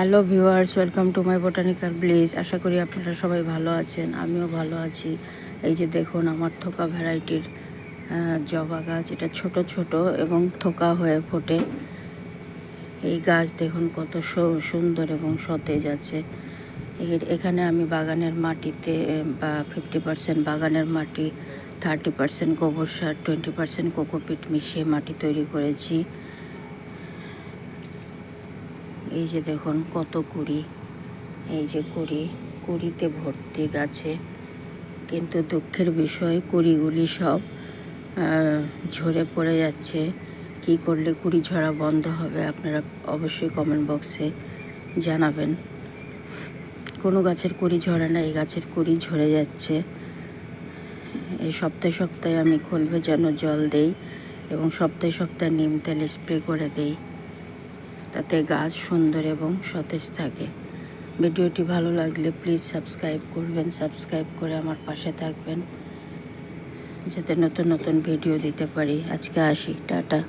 Hello viewers, welcome to my botanical bliss. আশা করি আপনারা সবাই ভালো আছেন, আমিও ভালো আছি। এই যে দেখুন আমার থোকা ভ্যারাইটির জবা গাছ, এটা ছোট ছোট এবং থোকা হয়ে ফোটে। এই গাছ দেখুন কত সুন্দর এবং সতেজ আছে। এখানে আমি বাগানের মাটিতে বা 50% বাগানের মাটি, 30% গোবর সার, 20% কোকোপিট মিশিয়ে মাটি তৈরি করেছি। এই যে দেখুন কত কুড়ি, এই যে কুড়িতে ভর্তি গাছে, কিন্তু দুঃখের বিষয় কুড়িগুলি সব ঝরে পড়ে যাচ্ছে। কি করলে কুড়ি ঝরা বন্ধ হবে আপনারা অবশ্যই কমেন্ট বক্সে জানাবেন। কোনো গাছের কুড়ি ঝরে না, এই গাছের কুড়ি ঝরে যাচ্ছে। এই সপ্তাহে সপ্তাহে আমি খোলবে যেন জল দেই এবং সপ্তাহে সপ্তাহে নিম তেল স্প্রে করে দেই, তাতে গাছ সুন্দর এবং সতেজ থাকে। ভিডিওটি ভালো লাগলে প্লিজ সাবস্ক্রাইব করবেন, সাবস্ক্রাইব করে আমার পাশে থাকবেন যাতে নতুন নতুন ভিডিও দিতে পারি। আজকে আসি, টাটা।